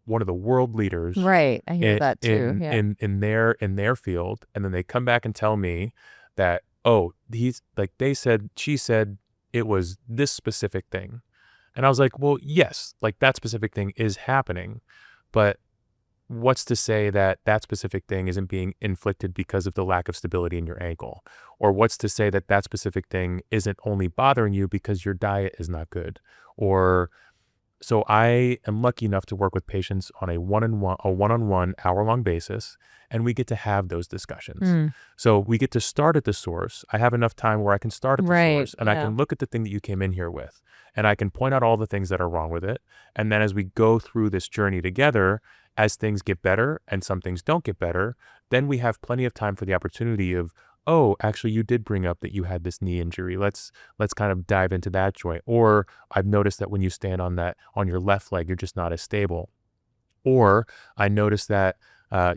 one of the world leaders Right. I hear that too. Yeah. in their field, and then they come back and tell me that, oh, she said it was this specific thing. And I was like, well, yes, like that specific thing is happening, but what's to say that that specific thing isn't being inflicted because of the lack of stability in your ankle? Or what's to say that that specific thing isn't only bothering you because your diet is not good? Or so I am lucky enough to work with patients on a one-on-one hour-long basis, and we get to have those discussions. Mm. So we get to start at the source. I have enough time where I can start at the Right. source, and I Yeah. can look at the thing that you came in here with, and I can point out all the things that are wrong with it. And then as we go through this journey together, as things get better and some things don't get better, then we have plenty of time for the opportunity of, oh, actually, you did bring up that you had this knee injury. Let's kind of dive into that joint. Or I've noticed that when you stand on your left leg, you're just not as stable. Or I noticed that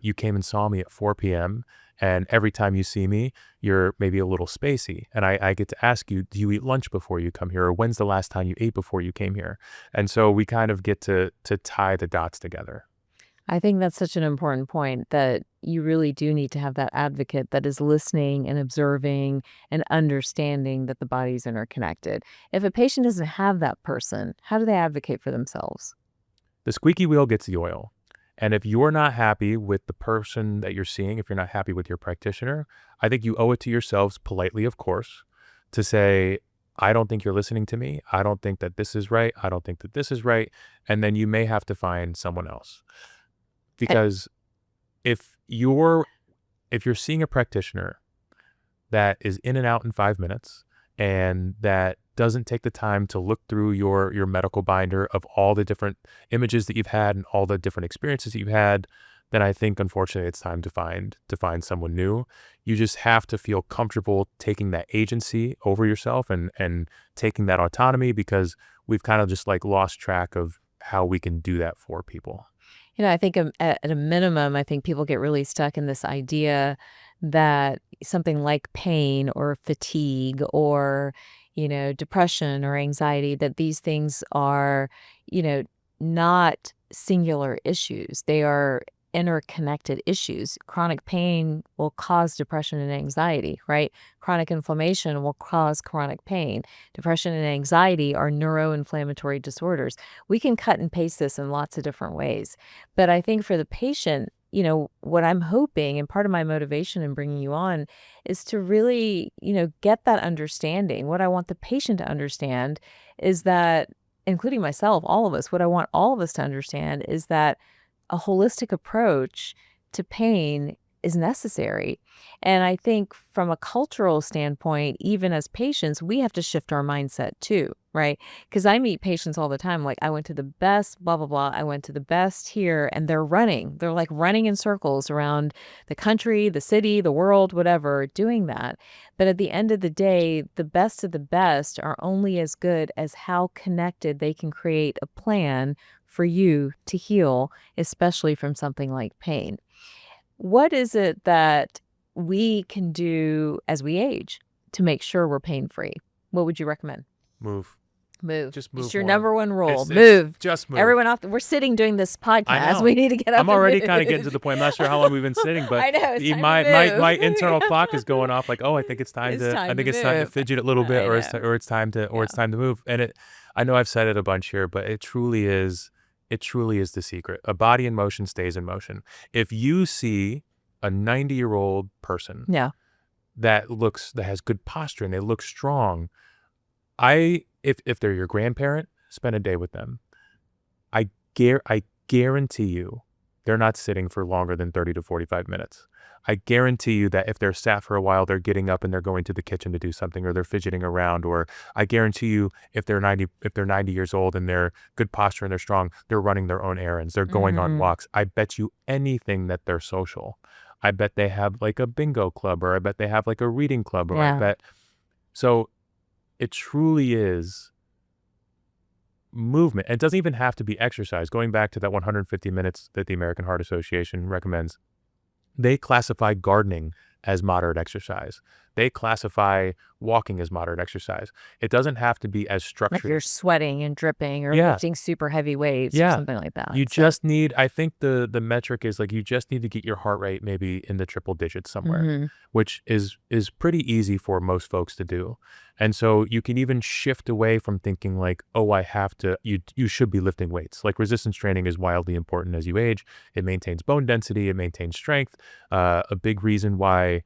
you came and saw me at 4 p.m. and every time you see me, you're maybe a little spacey. And I get to ask you, do you eat lunch before you come here? Or when's the last time you ate before you came here? And so we kind of get to tie the dots together. I think that's such an important point, that you really do need to have that advocate that is listening and observing and understanding that the body's interconnected. If a patient doesn't have that person, how do they advocate for themselves? The squeaky wheel gets the oil. And if you're not happy with the person that you're seeing, if you're not happy with your practitioner, I think you owe it to yourselves, politely, of course, to say, I don't think you're listening to me. I don't think that this is right. I don't think that this is right. And then you may have to find someone else. Because if you're seeing a practitioner that is in and out in 5 minutes and that doesn't take the time to look through your medical binder of all the different images that you've had and all the different experiences that you've had, then I think unfortunately it's time to find someone new. You just have to feel comfortable taking that agency over yourself and taking that autonomy, because we've kind of just like lost track of how we can do that for people. I think at a minimum, I think people get really stuck in this idea that something like pain or fatigue or, depression or anxiety, that these things are, not singular issues. They are interconnected issues. Chronic pain will cause depression and anxiety, right? Chronic inflammation will cause chronic pain. Depression and anxiety are neuroinflammatory disorders. We can cut and paste this in lots of different ways. But I think for the patient, what I'm hoping, and part of my motivation in bringing you on, is to really, get that understanding. What I want the patient to understand is that, including myself, all of us, what I want all of us to understand is that a holistic approach to pain is necessary. And I think from a cultural standpoint, even as patients, we have to shift our mindset too, right? Because I meet patients all the time, like, I went to the best, blah, blah, blah. I went to the best here, and they're running. They're like running in circles around the country, the city, the world, whatever, doing that. But at the end of the day, the best of the best are only as good as how connected they can create a plan for you to heal, especially from something like pain. What is it that we can do as we age to make sure we're pain-free? What would you recommend? Move. Move. Just It's move your more. number one rule. It's Move. just move. Everyone off. We're sitting doing this I podcast. know. We need to get up I'm and already move. kind of getting to the point. I'm not sure how long we've been sitting, but I know. It's time my to move. my internal clock is going off like, oh, I think it's time It's to time I think to it's time to move. fidget a little bit, I or it's know. time to Yeah. it's time to move. And I know I've said it a bunch here, but it truly is the secret. A body in motion stays in motion. If you see a 90-year-old person Yeah. that has good posture and they look strong, if they're your grandparent, spend a day with them. I guarantee you they're not sitting for longer than 30 to 45 minutes. I guarantee you that if they're sat for a while, they're getting up and they're going to the kitchen to do something, or they're fidgeting around. Or I guarantee you, if they're 90 years old and they're good posture and they're strong, they're running their own errands. They're going on walks. I bet you anything that they're social. I bet they have like a bingo club, or I bet they have like a reading club, or Yeah. So it truly is movement. It doesn't even have to be exercise. Going back to that 150 minutes that the American Heart Association recommends, they classify gardening as moderate exercise. They classify walking as moderate exercise. It doesn't have to be as Like structured. you're sweating and dripping or Yeah. lifting super heavy weights or Yeah. something like that. You So, just need, I think the metric is like, you just need to get your heart rate maybe in the triple digits somewhere, mhm. which is pretty easy for most folks to do. And so you can even shift away from thinking like, oh, you should be lifting weights. Like, resistance training is wildly important as you age. It maintains bone density, it maintains strength. A big reason why,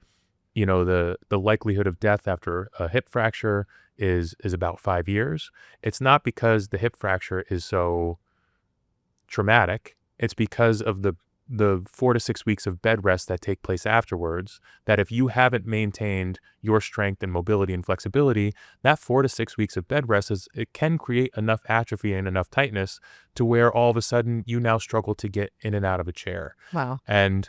the likelihood of death after a hip fracture is about 5 years. It's not because the hip fracture is so traumatic. It's because of the 4 to 6 weeks of bed rest that take place afterwards, that if you haven't maintained your strength and mobility and flexibility, that 4 to 6 weeks of bed rest it can create enough atrophy and enough tightness to where all of a sudden you now struggle to get in and out of a chair. Wow. And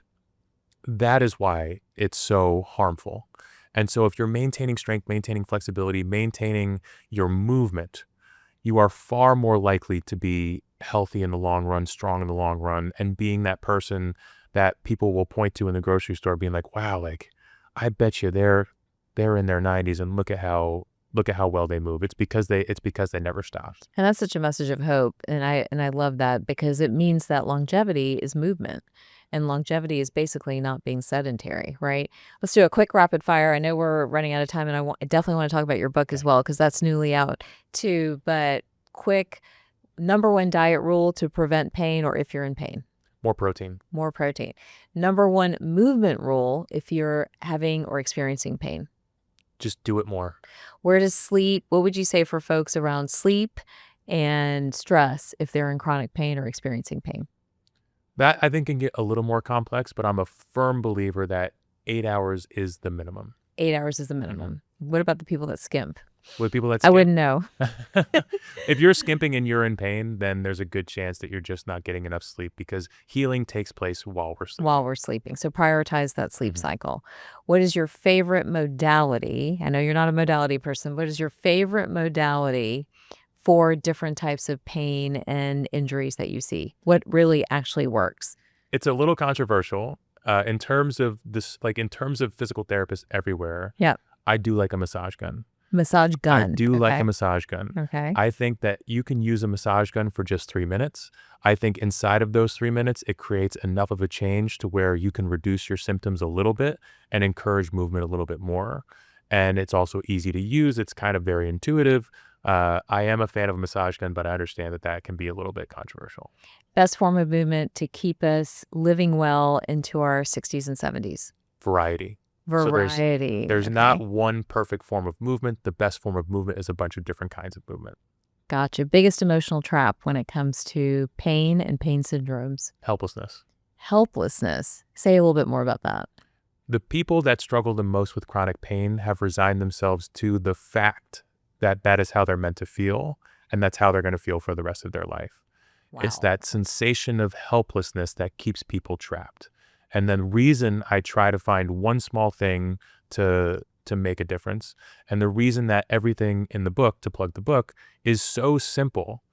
that is why it's so harmful. And so if you're maintaining strength, maintaining flexibility, maintaining your movement, you are far more likely to be healthy in the long run, strong in the long run, and being that person that people will point to in the grocery store, being like, wow, like, I bet you they're in their 90s and look at how well they move. It's because they never stopped. And that's such a message of hope. And I love that because it means that longevity is movement. And longevity is basically not being sedentary, right? Let's do a quick rapid fire. I know we're running out of time, and I definitely want to talk about your book as well, because that's newly out too. But quick, number one diet rule to prevent pain, or if you're in pain. More protein. More protein. Number one movement rule if you're having or experiencing pain. Just do it more. Where does sleep, what would you say for folks around sleep and stress if they're in chronic pain or experiencing pain? That, I think, can get a little more complex, but I'm a firm believer that 8 hours is the minimum. 8 hours is the minimum. What about the people that skimp? With people that I skimp, wouldn't know. if you're skimping and you're in pain, then there's a good chance that you're just not getting enough sleep, because healing takes place while we're sleeping. While we're sleeping. So prioritize that sleep cycle. What is your favorite modality? I know you're not a modality person. What is your favorite modality for different types of pain and injuries that you see? What really actually works? It's a little controversial in terms of this, like in terms of physical therapists everywhere. Yeah. I do like a massage gun. Massage gun. I do like Okay. a massage gun. Okay. I think that you can use a massage gun for just 3 minutes. I think inside of those 3 minutes, it creates enough of a change to where you can reduce your symptoms a little bit and encourage movement a little bit more. And it's also easy to use. It's kind of very intuitive. I am a fan of a massage gun, but I understand that can be a little bit controversial. Best form of movement to keep us living well into our 60s and 70s. Variety. Variety. There's Okay. not one perfect form of movement. The best form of movement is a bunch of different kinds of movement. Gotcha. Biggest emotional trap when it comes to pain and pain syndromes. Helplessness. Helplessness. Say a little bit more about that. The people that struggle the most with chronic pain have resigned themselves to the fact that that is how they're meant to feel, and that's how they're going to feel for the rest of their life. It's Wow. that sensation of helplessness that keeps people trapped. And the reason I try to find one small thing to make a difference, and the reason that everything in the book, to plug the book, is so simple,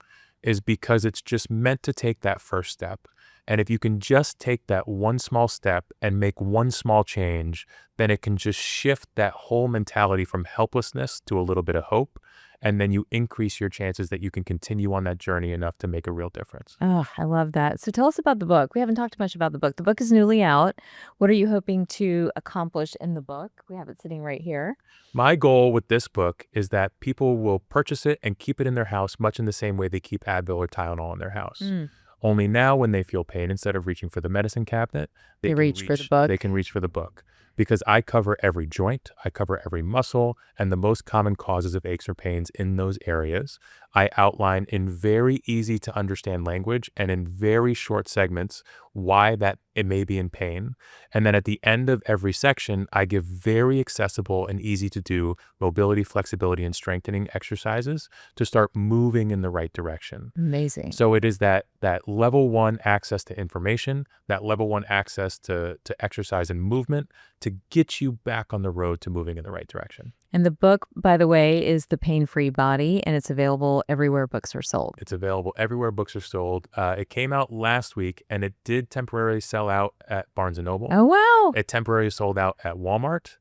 is because it's just meant to take that first step. And if you can just take that one small step and make one small change, then it can just shift that whole mentality from helplessness to a little bit of hope. And then you increase your chances that you can continue on that journey enough to make a real difference. Oh, I love that. So tell us about the book. We haven't talked much about the book. The book is newly out. What are you hoping to accomplish in the book? We have it sitting right here. My goal with this book is that people will purchase it and keep it in their house, much in the same way they keep Advil or Tylenol in their house. Mm. Only now, when they feel pain, instead of reaching for the medicine cabinet, They reach for the book. They can reach for the book, because I cover every joint, I cover every muscle, and the most common causes of aches or pains in those areas. I outline in very easy to understand language and in very short segments why that it may be in pain. And then at the end of every section, I give very accessible and easy to do mobility, flexibility, and strengthening exercises to start moving in the right direction. Amazing. So it is that level one access to information, that level one access to exercise and movement to get you back on the road to moving in the right direction. And the book, by the way, is The Pain-Free Body, and it's available everywhere books are sold. It's available everywhere books are sold. It came out last week, and it did temporarily sell out at Barnes & Noble. Oh, wow. It temporarily sold out at Walmart.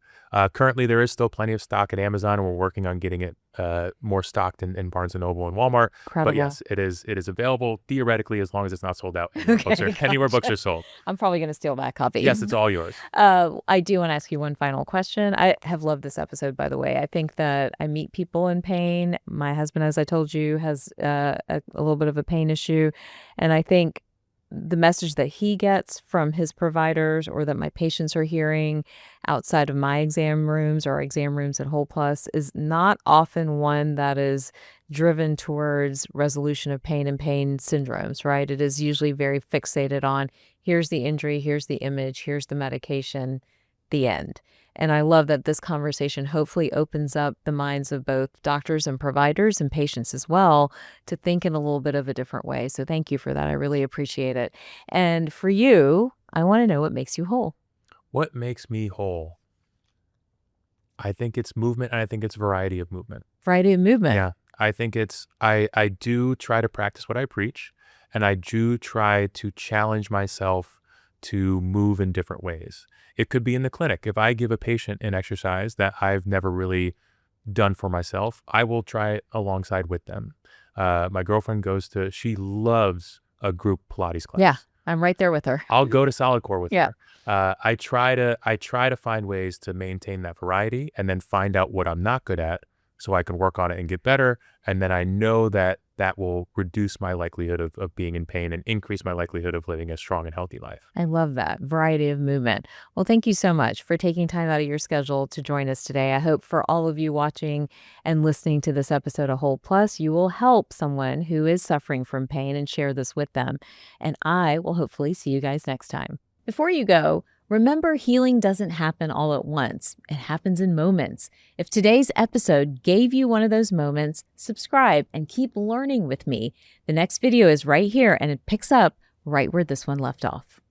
Currently, there is still plenty of stock at Amazon, and we're working on getting it more stocked in Barnes & Noble and Walmart. Incredible. But yes, it is available theoretically, as long as it's not sold out Okay, anywhere books gotcha. are sold. I'm probably going to steal that copy. Yes, it's all yours. I do want to ask you one final question. I have loved this episode, by the way. I think that I meet people in pain. My husband, as I told you, has a little bit of a pain issue. And I think the message that he gets from his providers, or that my patients are hearing outside of my exam rooms or exam rooms at Whole Plus, is not often one that is driven towards resolution of pain and pain syndromes, right? It is usually very fixated on, here's the injury, here's the image, here's the medication, the end. And I love that this conversation hopefully opens up the minds of both doctors and providers and patients as well to think in a little bit of a different way. So thank you for that. I really appreciate it. And for you, I want to know what makes you whole. What makes me whole? I think it's movement, and I think it's variety of movement. Variety of movement. Yeah, I think it's, I do try to practice what I preach, and I do try to challenge myself to move in different ways. It could be in the clinic. If I give a patient an exercise that I've never really done for myself, I will try it alongside with them. My girlfriend she loves a group Pilates class. Yeah, I'm right there with her. I'll go to solid core with Yeah. her. I try to find ways to maintain that variety, and then find out what I'm not good at so I can work on it and get better. And then I know that will reduce my likelihood of being in pain and increase my likelihood of living a strong and healthy life. I love that variety of movement. Well, thank you so much for taking time out of your schedule to join us today. I hope for all of you watching and listening to this episode of Whole Plus, you will help someone who is suffering from pain and share this with them. And I will hopefully see you guys next time. Before you go, remember, healing doesn't happen all at once. It happens in moments. If today's episode gave you one of those moments, subscribe and keep learning with me. The next video is right here, and it picks up right where this one left off.